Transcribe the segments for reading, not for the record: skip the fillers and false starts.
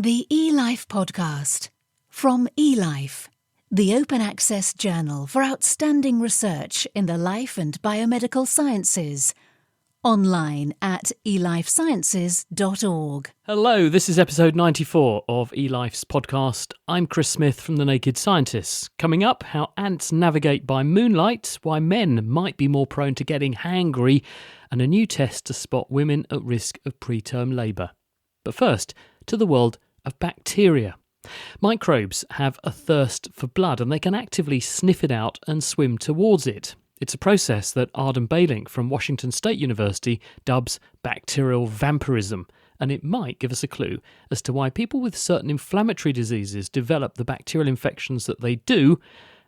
The eLife podcast from eLife, the open access journal for outstanding research in the life and biomedical sciences. Online at elifesciences.org. Hello, this is episode 94 of eLife's podcast. I'm Chris Smith from The Naked Scientists. Coming up, how ants navigate by moonlight, why men might be more prone to getting hangry, and a new test to spot women at risk of preterm labour. But first, to the world of bacteria. Microbes have a thirst for blood and they can actively sniff it out and swim towards it. It's a process that Arden Bailink from Washington State University dubs bacterial vampirism, and it might give us a clue as to why people with certain inflammatory diseases develop the bacterial infections that they do,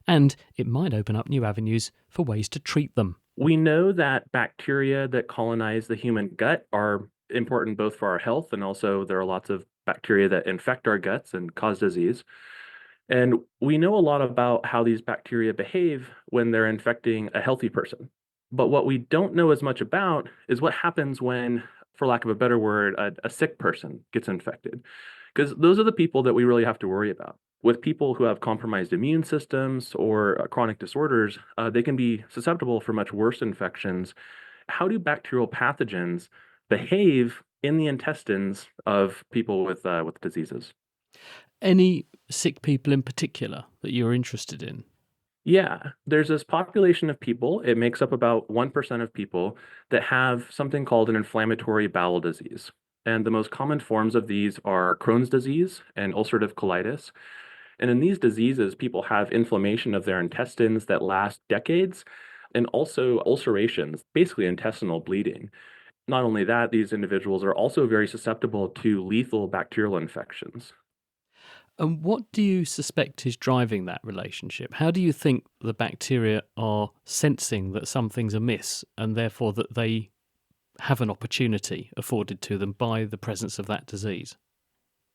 and it might open up new avenues for ways to treat them. We know that bacteria that colonize the human gut are important both for our health, and also there are lots of bacteria that infect our guts and cause disease. And we know a lot about how these bacteria behave when they're infecting a healthy person. But what we don't know as much about is what happens when, for lack of a better word, a sick person gets infected. Because those are the people that we really have to worry about. With people who have compromised immune systems or chronic disorders, they can be susceptible for much worse infections. How do bacterial pathogens behave in the intestines of people with diseases? Any sick people in particular that you're interested in? Yeah, there's this population of people, it makes up about 1% of people that have something called an inflammatory bowel disease. And the most common forms of these are Crohn's disease and ulcerative colitis. And in these diseases, people have inflammation of their intestines that last decades, and also ulcerations, basically intestinal bleeding. Not only that, these individuals are also very susceptible to lethal bacterial infections. And what do you suspect is driving that relationship? How do you think the bacteria are sensing that something's amiss and therefore that they have an opportunity afforded to them by the presence of that disease?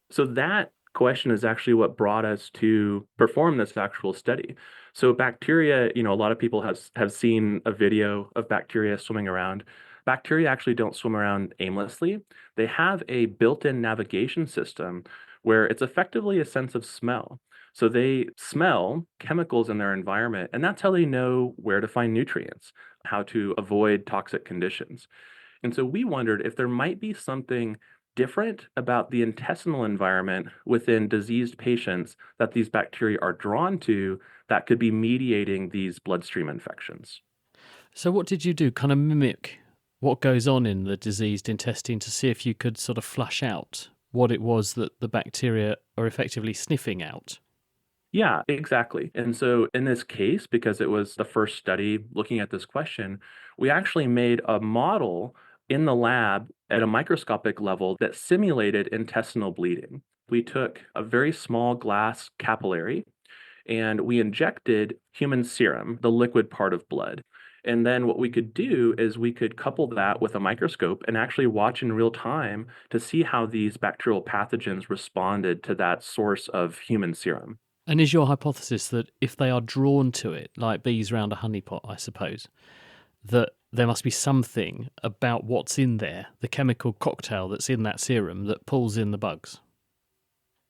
So that question is actually what brought us to perform this actual study. So bacteria, a lot of people have seen a video of bacteria swimming around. Bacteria actually don't swim around aimlessly. They have a built-in navigation system where it's effectively a sense of smell. So they smell chemicals in their environment, and that's how they know where to find nutrients, how to avoid toxic conditions. And so we wondered if there might be something different about the intestinal environment within diseased patients that these bacteria are drawn to that could be mediating these bloodstream infections. So what did you do? Kind of mimic what goes on in the diseased intestine to see if you could sort of flush out what it was that the bacteria are effectively sniffing out? Yeah, exactly. And so in this case, because it was the first study looking at this question, we actually made a model in the lab at a microscopic level that simulated intestinal bleeding. We took a very small glass capillary and we injected human serum, the liquid part of blood. And then what we could do is we could couple that with a microscope and actually watch in real time to see how these bacterial pathogens responded to that source of human serum. And is your hypothesis that if they are drawn to it, like bees around a honeypot, I suppose, that there must be something about what's in there, the chemical cocktail that's in that serum, that pulls in the bugs?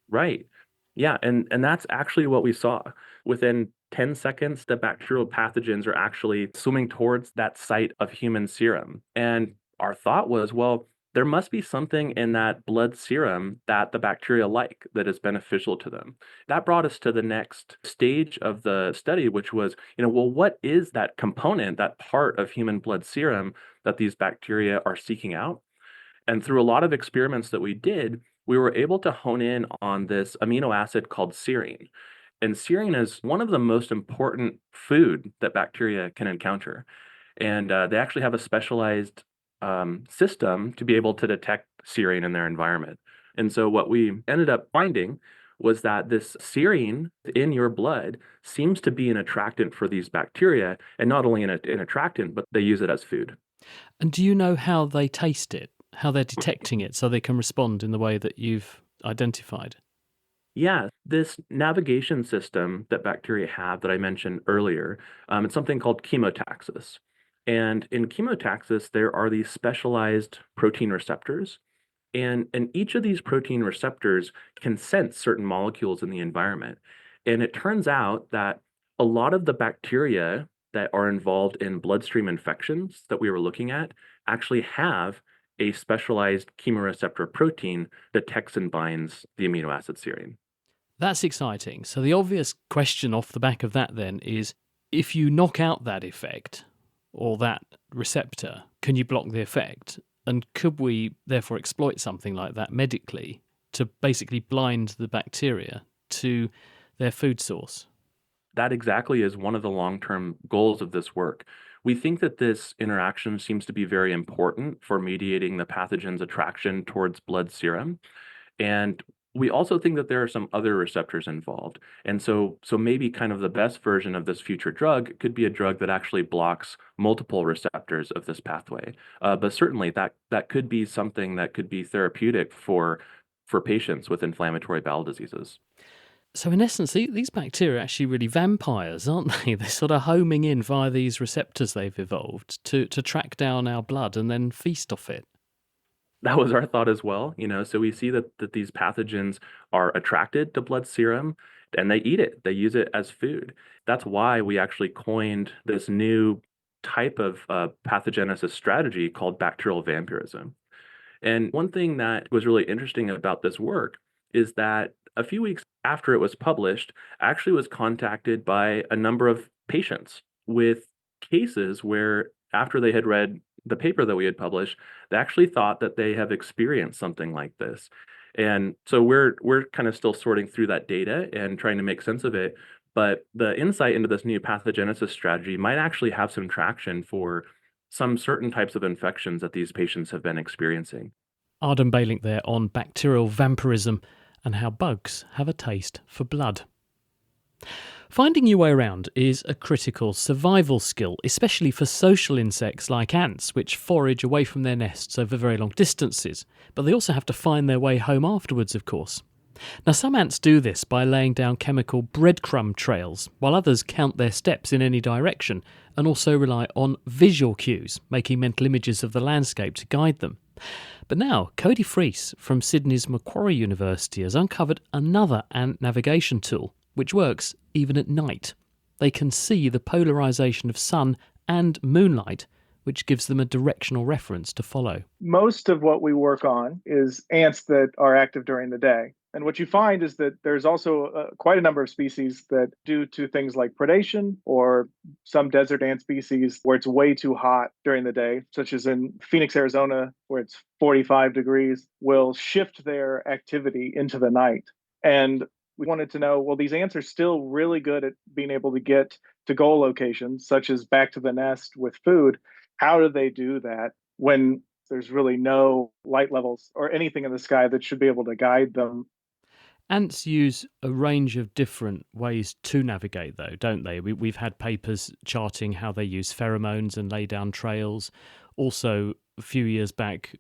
Right. Yeah, and that's actually what we saw. Within 10 seconds, the bacterial pathogens are actually swimming towards that site of human serum. And our thought was, well, there must be something in that blood serum that the bacteria like that is beneficial to them. That brought us to the next stage of the study, which was, well, what is that component, that part of human blood serum that these bacteria are seeking out? And through a lot of experiments that we did, we were able to hone in on this amino acid called serine. And serine is one of the most important food that bacteria can encounter. And they actually have a specialized system to be able to detect serine in their environment. And so what we ended up finding was that this serine in your blood seems to be an attractant for these bacteria, and not only an attractant, but they use it as food. And do you know how they taste it, how they're detecting it so they can respond in the way that you've identified? Yeah, this navigation system that bacteria have that I mentioned earlier, it's something called chemotaxis. And in chemotaxis, there are these specialized protein receptors. And each of these protein receptors can sense certain molecules in the environment. And it turns out that a lot of the bacteria that are involved in bloodstream infections that we were looking at actually have a specialized chemoreceptor protein that detects and binds the amino acid serine. That's exciting. So the obvious question off the back of that then is, if you knock out that effect or that receptor, can you block the effect? And could we therefore exploit something like that medically to basically blind the bacteria to their food source? That exactly is one of the long-term goals of this work. We think that this interaction seems to be very important for mediating the pathogen's attraction towards blood serum. And we also think that there are some other receptors involved. And so maybe kind of the best version of this future drug could be a drug that actually blocks multiple receptors of this pathway. But certainly that could be something that could be therapeutic for patients with inflammatory bowel diseases. So in essence, these bacteria are actually really vampires, aren't they? They're sort of homing in via these receptors they've evolved to track down our blood and then feast off it. That was our thought as well, so we see that these pathogens are attracted to blood serum and they eat it. They use it as food. That's why we actually coined this new type of pathogenesis strategy called bacterial vampirism. And one thing that was really interesting about this work is that a few weeks after it was published, I actually was contacted by a number of patients with cases where, after they had read the paper that we had published, they actually thought that they have experienced something like this. And so we're kind of still sorting through that data and trying to make sense of it. But the insight into this new pathogenesis strategy might actually have some traction for some certain types of infections that these patients have been experiencing. Arden Bailink there on bacterial vampirism and how bugs have a taste for blood. Finding your way around is a critical survival skill, especially for social insects like ants, which forage away from their nests over very long distances. But they also have to find their way home afterwards, of course. Now, some ants do this by laying down chemical breadcrumb trails, while others count their steps in any direction and also rely on visual cues, making mental images of the landscape to guide them. But now, Cody Freese from Sydney's Macquarie University has uncovered another ant navigation tool, which works even at night. They can see the polarisation of sun and moonlight, which gives them a directional reference to follow. Most of what we work on is ants that are active during the day. And what you find is that there's also quite a number of species that, due to things like predation or some desert ant species where it's way too hot during the day, such as in Phoenix, Arizona, where it's 45 degrees, will shift their activity into the night. And we wanted to know, well, these ants are still really good at being able to get to goal locations, such as back to the nest with food. How do they do that when there's really no light levels or anything in the sky that should be able to guide them? Ants use a range of different ways to navigate, though, don't they? We've had papers charting how they use pheromones and lay down trails. Also, a few years back,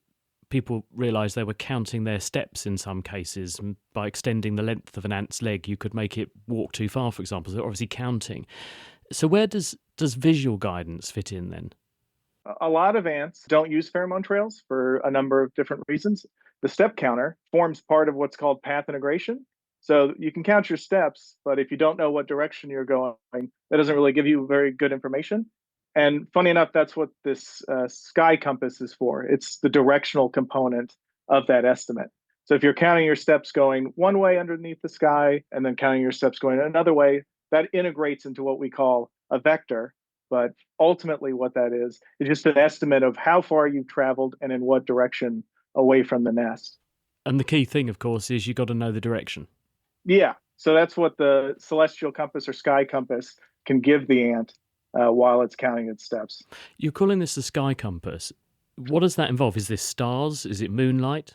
people realised they were counting their steps in some cases. And by extending the length of an ant's leg, you could make it walk too far, for example. So they're obviously counting. So where does visual guidance fit in then? A lot of ants don't use pheromone trails for a number of different reasons. The step counter forms part of what's called path integration. So you can count your steps, but if you don't know what direction you're going, that doesn't really give you very good information. And funny enough, that's what this sky compass is for. It's the directional component of that estimate. So if you're counting your steps going one way underneath the sky and then counting your steps going another way, that integrates into what we call a vector. But ultimately, what that is just an estimate of how far you've traveled and in what direction away from the nest. And the key thing, of course, is you've got to know the direction. Yeah. So that's what the celestial compass or sky compass can give the ant while it's counting its steps. You're calling this the sky compass. What does that involve? Is this stars? Is it moonlight?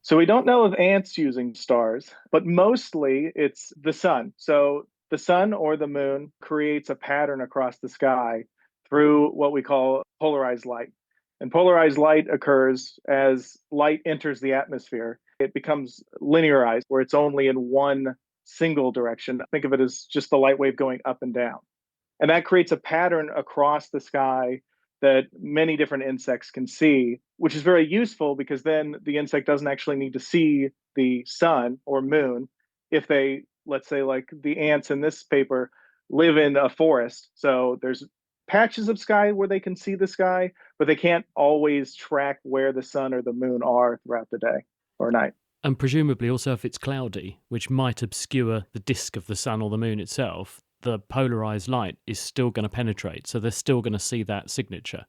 So we don't know of ants using stars, but mostly it's the sun. So the sun or the moon creates a pattern across the sky through what we call polarized light. And polarized light occurs as light enters the atmosphere. It becomes linearized, where it's only in one single direction. Think of it as just the light wave going up and down. And that creates a pattern across the sky that many different insects can see, which is very useful because then the insect doesn't actually need to see the sun or moon if they, let's say, like the ants in this paper, live in a forest. So there's patches of sky where they can see the sky, but they can't always track where the sun or the moon are throughout the day or night. And presumably also if it's cloudy, which might obscure the disk of the sun or the moon itself, the polarized light is still going to penetrate. So they're still going to see that signature.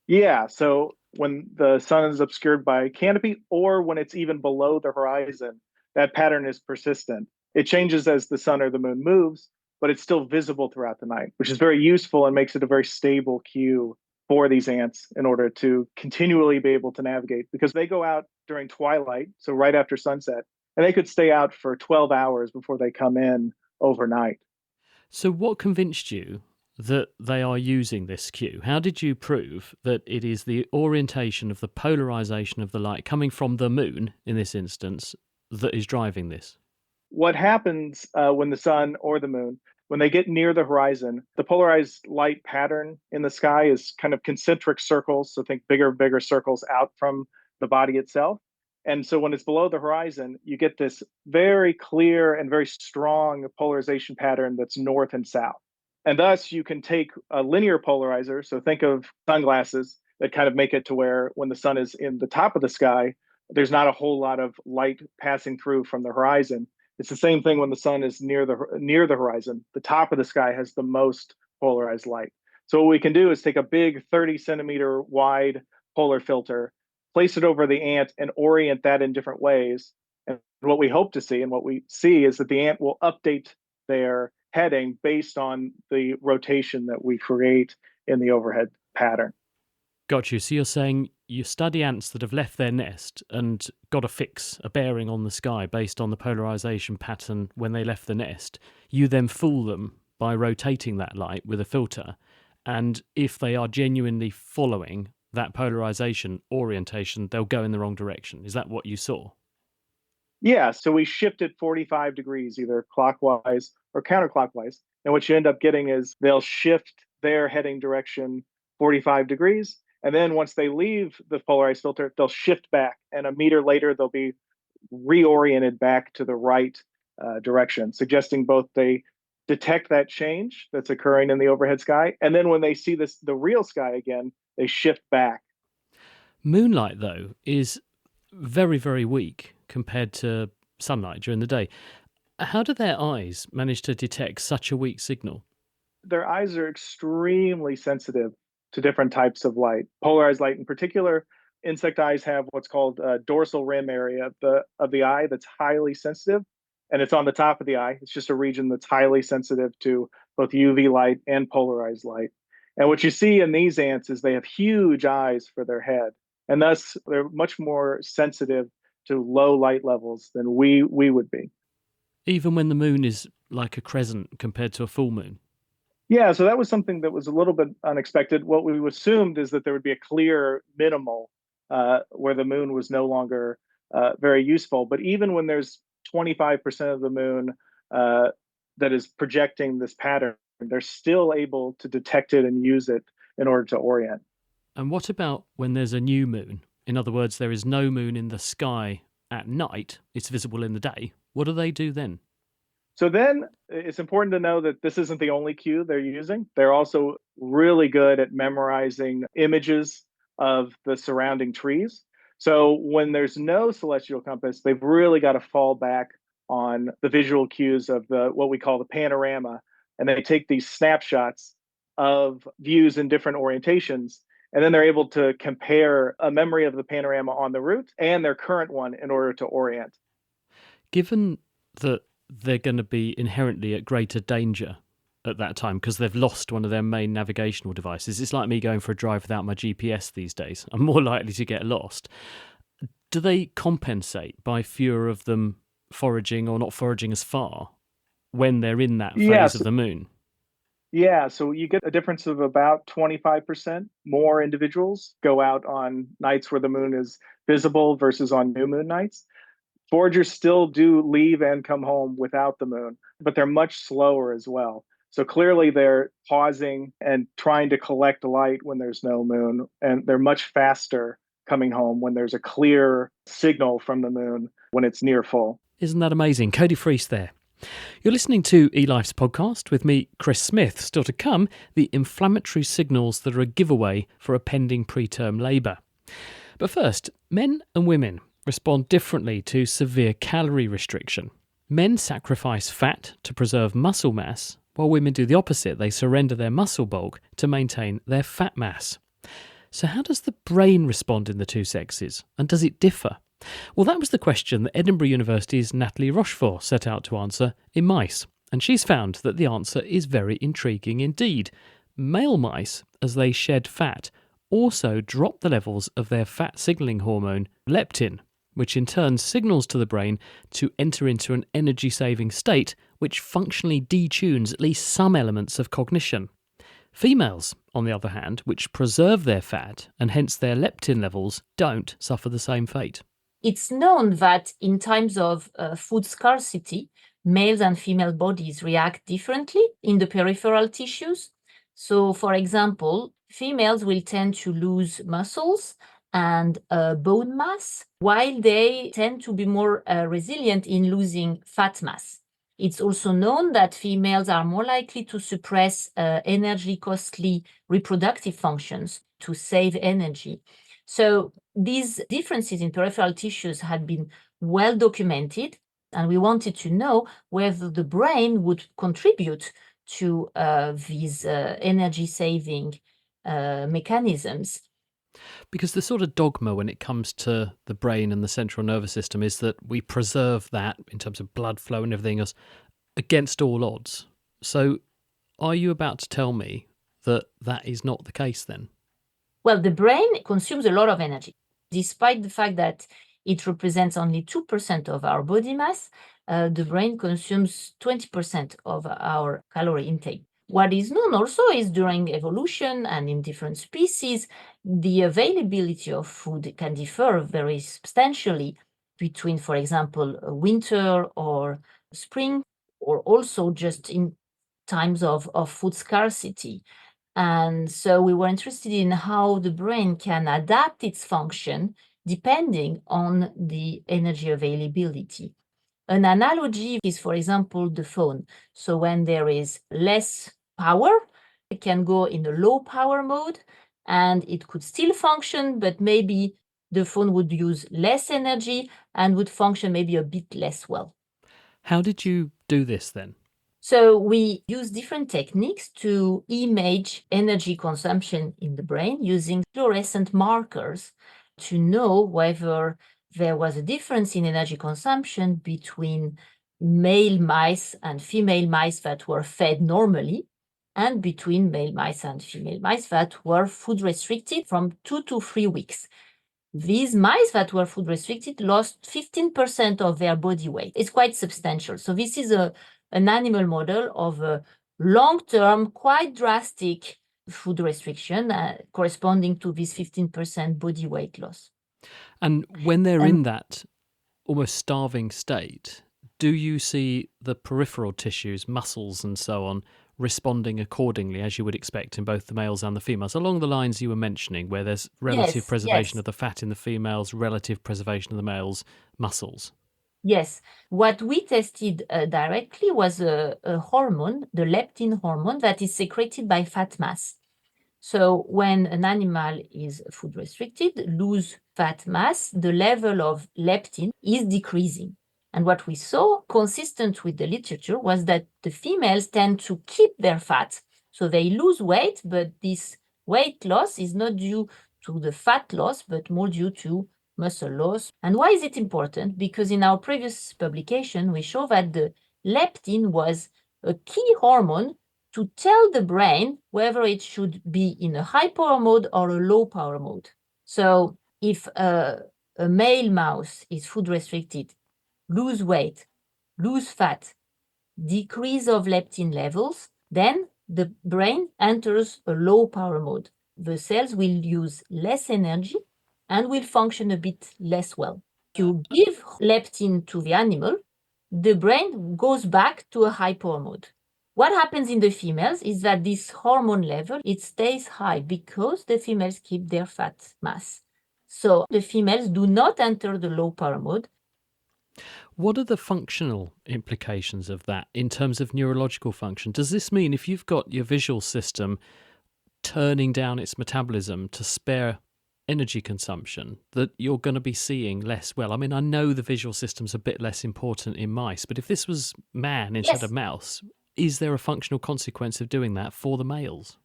Yeah, so when the sun is obscured by canopy or when it's even below the horizon, that pattern is persistent. It changes as the sun or the moon moves, but it's still visible throughout the night, which is very useful and makes it a very stable cue for these ants in order to continually be able to navigate because they go out during twilight, so right after sunset, and they could stay out for 12 hours before they come in overnight. So what convinced you that they are using this cue? How did you prove that it is the orientation of the polarization of the light coming from the moon, in this instance, that is driving this? What happens when the sun or the moon, when they get near the horizon, the polarized light pattern in the sky is kind of concentric circles. So think bigger circles out from the body itself. And so when it's below the horizon, you get this very clear and very strong polarization pattern that's north and south. And thus you can take a linear polarizer. So think of sunglasses that kind of make it to where when the sun is in the top of the sky, there's not a whole lot of light passing through from the horizon. It's the same thing when the sun is near the horizon. The top of the sky has the most polarized light. So what we can do is take a big 30 centimeter wide polar filter, place it over the ant, and orient that in different ways. And what we hope to see and what we see is that the ant will update their heading based on the rotation that we create in the overhead pattern. Got you. So you're saying you study ants that have left their nest and got a fix, a bearing on the sky based on the polarization pattern when they left the nest. You then fool them by rotating that light with a filter. And if they are genuinely following that polarization orientation, they'll go in the wrong direction. Is that what you saw? Yeah, so we shift it 45 degrees, either clockwise or counterclockwise. And what you end up getting is they'll shift their heading direction 45 degrees. And then once they leave the polarized filter, they'll shift back. And a meter later, they'll be reoriented back to the right direction, suggesting both they detect that change that's occurring in the overhead sky. And then when they see the real sky again, they shift back. Moonlight, though, is very, very weak compared to sunlight during the day. How do their eyes manage to detect such a weak signal? Their eyes are extremely sensitive to different types of light, polarized light in particular. Insect eyes have what's called a dorsal rim area of the eye that's highly sensitive, and it's on the top of the eye. It's just a region that's highly sensitive to both UV light and polarized light. And what you see in these ants is they have huge eyes for their head, and thus they're much more sensitive to low light levels than we would be. Even when the moon is like a crescent compared to a full moon? Yeah, so that was something that was a little bit unexpected. What we assumed is that there would be a clear minimal where the moon was no longer very useful. But even when there's 25% of the moon that is projecting this pattern, they're still able to detect it and use it in order to orient. And what about when there's a new moon? In other words, there is no moon in the sky at night, it's visible in the day. What do they do then? So then it's important to know that this isn't the only cue they're using. They're also really good at memorizing images of the surrounding trees. So when there's no celestial compass, they've really got to fall back on the visual cues of the what we call the panorama. And they take these snapshots of views in different orientations. And then they're able to compare a memory of the panorama on the route and their current one in order to orient. Given that they're going to be inherently at greater danger at that time because they've lost one of their main navigational devices. It's like me going for a drive without my GPS these days. I'm more likely to get lost. Do they compensate by fewer of them foraging or not foraging as far when they're in that phase of the moon? Yeah, so you get a difference of about 25% more individuals go out on nights where the moon is visible versus on new moon nights. Foragers still do leave and come home without the moon, but they're much slower as well. So clearly they're pausing and trying to collect light when there's no moon, and they're much faster coming home when there's a clear signal from the moon when it's near full. Isn't that amazing? Cody Freese there. You're listening to eLife's podcast with me, Chris Smith. Still to come, the inflammatory signals that are a giveaway for a pending preterm labour. But first, men and women respond differently to severe calorie restriction. Men sacrifice fat to preserve muscle mass, while women do the opposite. They surrender their muscle bulk to maintain their fat mass. So how does the brain respond in the two sexes, and does it differ? Well, that was the question that Edinburgh University's Nathalie Rochefort set out to answer in mice, and she's found that the answer is very intriguing indeed. Male mice, as they shed fat, also drop the levels of their fat signalling hormone, leptin, which in turn signals to the brain to enter into an energy-saving state, which functionally detunes at least some elements of cognition. Females, on the other hand, which preserve their fat, and hence their leptin levels, don't suffer the same fate. It's known that in times of food scarcity, males and female bodies react differently in the peripheral tissues. So, for example, females will tend to lose muscles and bone mass, while they tend to be more resilient in losing fat mass. It's also known that females are more likely to suppress energy-costly reproductive functions to save energy. So these differences in peripheral tissues had been well documented, and we wanted to know whether the brain would contribute to these energy-saving mechanisms. Because the sort of dogma when it comes to the brain and the central nervous system is that we preserve that in terms of blood flow and everything else against all odds. So are you about to tell me that that is not the case then? Well, the brain consumes a lot of energy. Despite the fact that it represents only 2% of our body mass, the brain consumes 20% of our calorie intake. What is known also is during evolution and in different species, the availability of food can differ very substantially between, for example, winter or spring, or also just in times of food scarcity. And so we were interested in how the brain can adapt its function depending on the energy availability. An analogy is, for example, the phone. So when there is less power, it can go in a low power mode and it could still function, but maybe the phone would use less energy and would function maybe a bit less well. How did you do this then? So we use different techniques to image energy consumption in the brain using fluorescent markers to know whether there was a difference in energy consumption between male mice and female mice that were fed normally, and between male mice and female mice that were food restricted from 2 to 3 weeks. These mice that were food restricted lost 15% of their body weight. It's quite substantial. So this is an animal model of a long-term, quite drastic food restriction corresponding to this 15% body weight loss. And when they're in that almost starving state, do you see the peripheral tissues, muscles and so on, responding accordingly as you would expect in both the males and the females, along the lines you were mentioning, where there's relative preservation of the fat in the females, relative preservation of the males' muscles? Yes. What we tested directly was a hormone, the leptin hormone, that is secreted by fat mass. So when an animal is food restricted, lose fat mass, the level of leptin is decreasing. And what we saw, consistent with the literature, was that the females tend to keep their fat. So they lose weight, but this weight loss is not due to the fat loss, but more due to muscle loss. And why is it important? Because in our previous publication, we show that the leptin was a key hormone to tell the brain whether it should be in a high power mode or a low power mode. So if a male mouse is food restricted, lose weight, lose fat, decrease of leptin levels, then the brain enters a low power mode. The cells will use less energy and will function a bit less well. If you give leptin to the animal, the brain goes back to a high power mode. What happens in the females is that this hormone level, it stays high because the females keep their fat mass. So the females do not enter the low power mode. What are the functional implications of that in terms of neurological function? Does this mean if you've got your visual system turning down its metabolism to spare energy consumption, that you're going to be seeing less well? I mean, I know the visual system's a bit less important in mice, but if this was man instead of mouse, is there a functional consequence of doing that for the males?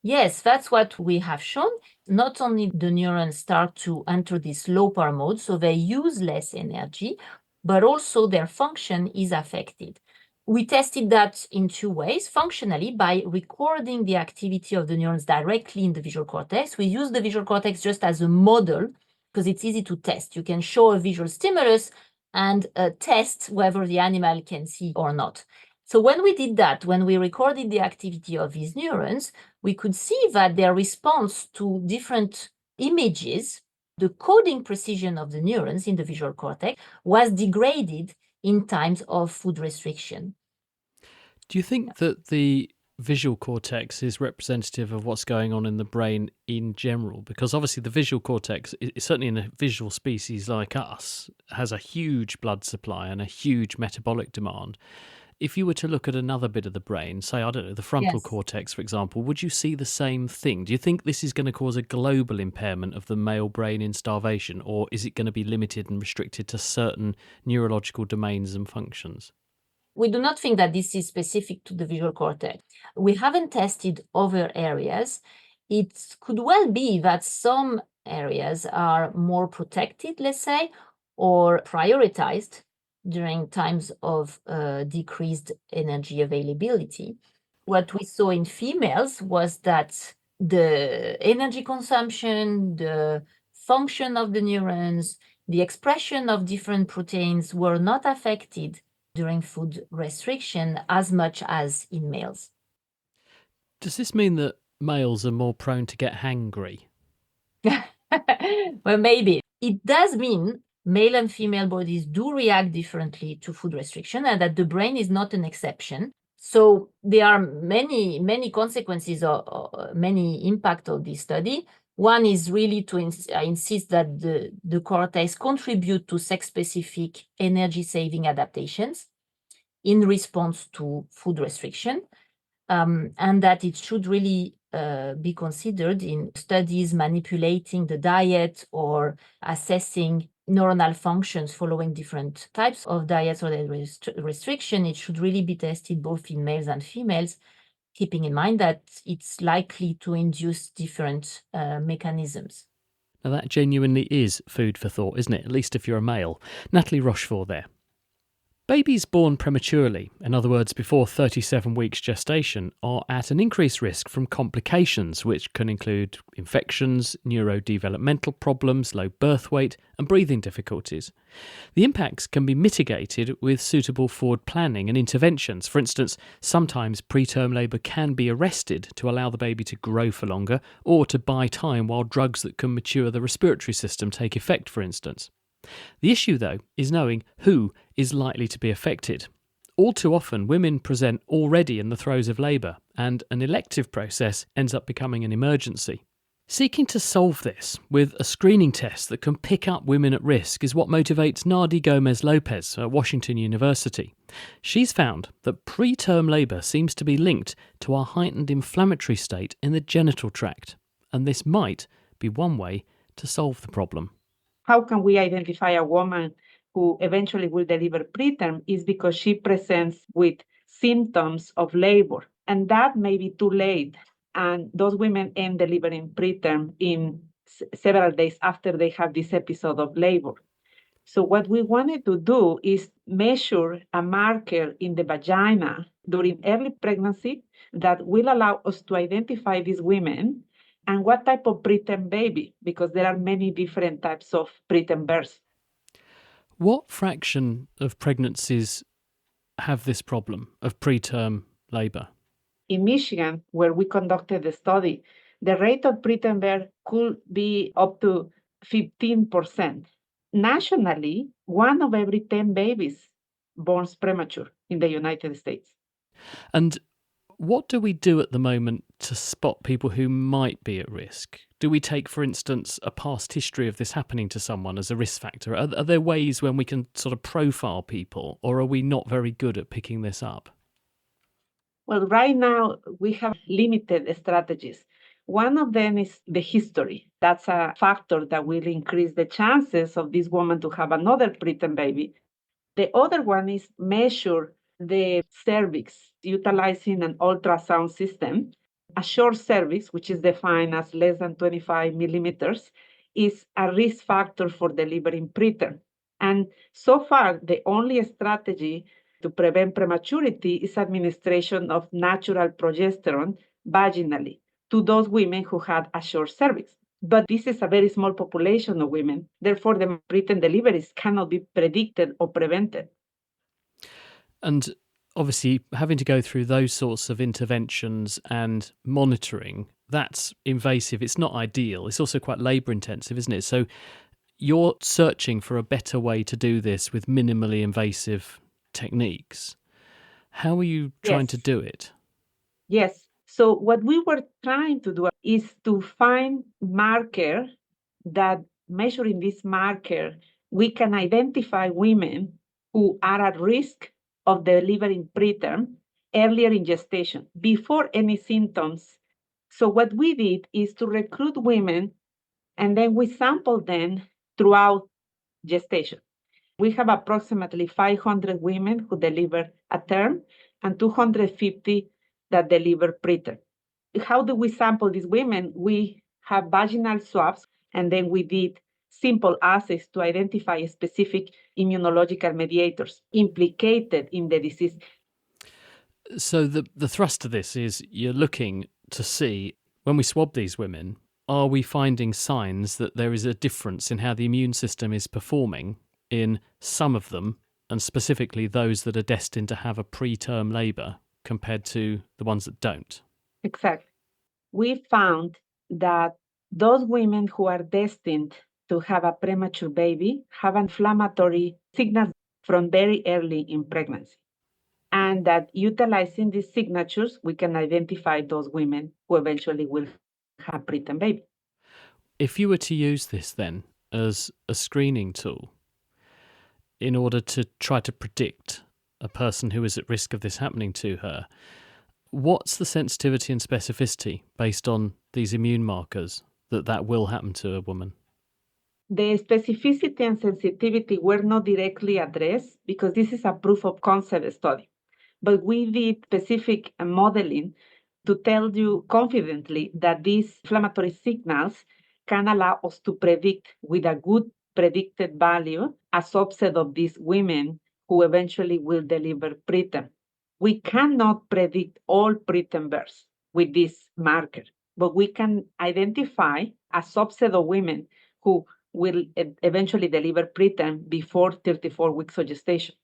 Yes, that's what we have shown. Not only the neurons start to enter this low power mode, so they use less energy, but also their function is affected. We tested that in two ways. Functionally, by recording the activity of the neurons directly in the visual cortex. We use the visual cortex just as a model because it's easy to test. You can show a visual stimulus and test whether the animal can see or not. So when we did that, when we recorded the activity of these neurons, we could see that their response to different images, the coding precision of the neurons in the visual cortex was degraded in times of food restriction. Do you think that the visual cortex is representative of what's going on in the brain in general? Because obviously the visual cortex, certainly in a visual species like us, has a huge blood supply and a huge metabolic demand. If you were to look at another bit of the brain, say, I don't know, the frontal cortex, for example, would you see the same thing? Do you think this is going to cause a global impairment of the male brain in starvation, or is it going to be limited and restricted to certain neurological domains and functions? We do not think that this is specific to the visual cortex. We haven't tested other areas. It could well be that some areas are more protected, let's say, or prioritized during times of decreased energy availability. What we saw in females was that the energy consumption, the function of the neurons, the expression of different proteins were not affected during food restriction as much as in males. Does this mean that males are more prone to get hangry? Well, maybe. It does mean male and female bodies do react differently to food restriction and that the brain is not an exception. So there are many consequences or many impact of this study. One is really to insist that the cortex contribute to sex-specific energy-saving adaptations in response to food restriction, and that it should really be considered in studies manipulating the diet or assessing neuronal functions following different types of diets or restriction. It should really be tested both in males and females, keeping in mind that it's likely to induce different mechanisms. Now that genuinely is food for thought, isn't it? At least if you're a male. Natalie Rochefort there. Babies born prematurely, in other words before 37 weeks gestation, are at an increased risk from complications which can include infections, neurodevelopmental problems, low birth weight and breathing difficulties. The impacts can be mitigated with suitable forward planning and interventions. For instance, sometimes preterm labour can be arrested to allow the baby to grow for longer or to buy time while drugs that can mature the respiratory system take effect, for instance. The issue, though, is knowing who is likely to be affected. All too often, women present already in the throes of labour, and an elective process ends up becoming an emergency. Seeking to solve this with a screening test that can pick up women at risk is what motivates Nadi Gomez-Lopez at Washington University. She's found that preterm labour seems to be linked to a heightened inflammatory state in the genital tract, and this might be one way to solve the problem. How can we identify a woman who eventually will deliver preterm is because she presents with symptoms of labor, and that may be too late. And those women end delivering preterm in several days after they have this episode of labor. So what we wanted to do is measure a marker in the vagina during early pregnancy that will allow us to identify these women and what type of preterm baby, because there are many different types of preterm births. What fraction of pregnancies have this problem of preterm labour? In Michigan, where we conducted the study, the rate of preterm birth could be up to 15%. Nationally, 1 of every 10 babies born premature in the United States. And what do we do at the moment to spot people who might be at risk? Do we take, for instance, a past history of this happening to someone as a risk factor? Are there ways when we can sort of profile people, or are we not very good at picking this up? Well, right now we have limited strategies. One of them is the history. That's a factor that will increase the chances of this woman to have another preterm baby. The other one is measure the cervix utilizing an ultrasound system. A short cervix, which is defined as less than 25 millimeters, is a risk factor for delivering preterm. And so far, the only strategy to prevent prematurity is administration of natural progesterone vaginally to those women who had a short cervix. But this is a very small population of women. Therefore, the preterm deliveries cannot be predicted or prevented. And obviously, having to go through those sorts of interventions and monitoring, that's invasive. It's not ideal. It's also quite labour intensive, isn't it? So you're searching for a better way to do this with minimally invasive techniques. How are you trying to do it? Yes. So what we were trying to do is to find marker that measuring this marker, we can identify women who are at risk of delivering preterm earlier in gestation, before any symptoms. So what we did is to recruit women, and then we sampled them throughout gestation. We have approximately 500 women who deliver a term and 250 that deliver preterm. How do we sample these women? We have vaginal swabs, and then we did simple assays to identify specific immunological mediators implicated in the disease. So the thrust of this is you're looking to see, when we swab these women, are we finding signs that there is a difference in how the immune system is performing in some of them, and specifically those that are destined to have a preterm labour compared to the ones that don't? Exactly. We found that those women who are destined to have a premature baby have inflammatory signals from very early in pregnancy. And that utilizing these signatures, we can identify those women who eventually will have preterm baby. If you were to use this then as a screening tool in order to try to predict a person who is at risk of this happening to her, what's the sensitivity and specificity based on these immune markers that will happen to a woman? The specificity and sensitivity were not directly addressed because this is a proof of concept study. But we did specific modeling to tell you confidently that these inflammatory signals can allow us to predict with a good predicted value a subset of these women who eventually will deliver preterm. We cannot predict all preterm births with this marker, but we can identify a subset of women who will eventually deliver preterm before 34 weeks of gestation.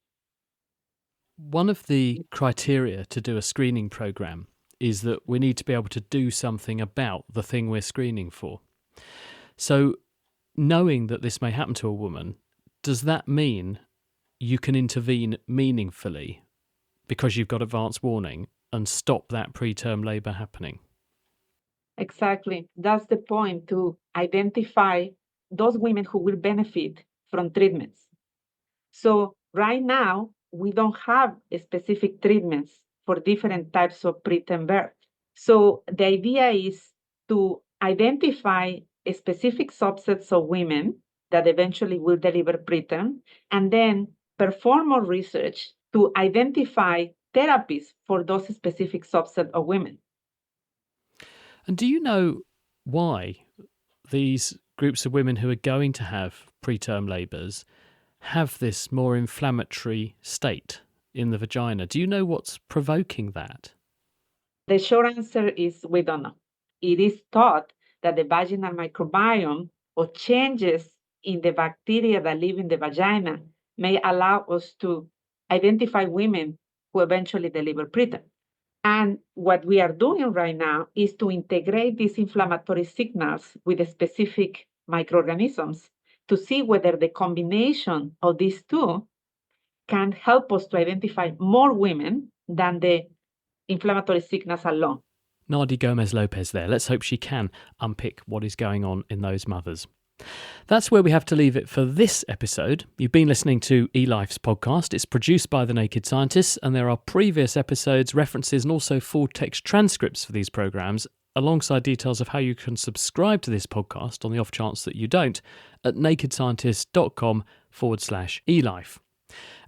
One of the criteria to do a screening program is that we need to be able to do something about the thing we're screening for. So knowing that this may happen to a woman, does that mean you can intervene meaningfully because you've got advance warning and stop that preterm labour happening? Exactly. That's the point, to identify those women who will benefit from treatments. So right now, we don't have specific treatments for different types of preterm birth. So the idea is to identify specific subsets of women that eventually will deliver preterm, and then perform more research to identify therapies for those specific subset of women. And do you know why these groups of women who are going to have preterm labours have this more inflammatory state in the vagina? Do you know what's provoking that? The short answer is we don't know. It is thought that the vaginal microbiome or changes in the bacteria that live in the vagina may allow us to identify women who eventually deliver preterm. And what we are doing right now is to integrate these inflammatory signals with the specific microorganisms to see whether the combination of these two can help us to identify more women than the inflammatory signals alone. Nadi Gomez-Lopez there. Let's hope she can unpick what is going on in those mothers. That's where we have to leave it for this episode. You've been listening to eLife's podcast. It's produced by The Naked Scientists, and there are previous episodes, references, and also full text transcripts for these programmes, alongside details of how you can subscribe to this podcast on the off chance that you don't, at nakedscientist.com/eLife.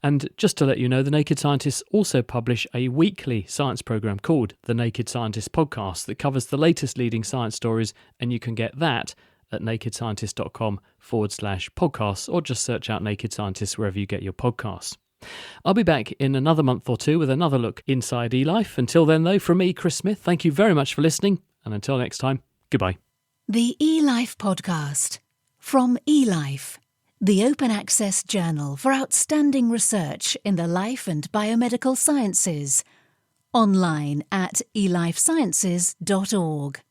And just to let you know, The Naked Scientists also publish a weekly science programme called The Naked Scientist Podcast that covers the latest leading science stories, and you can get that at nakedscientist.com/podcasts, or just search out Naked Scientists wherever you get your podcasts. I'll be back in another month or two with another look inside eLife. Until then, though, from me, Chris Smith, thank you very much for listening, and until next time, goodbye. The eLife Podcast from eLife, the open access journal for outstanding research in the life and biomedical sciences. Online at elifesciences.org.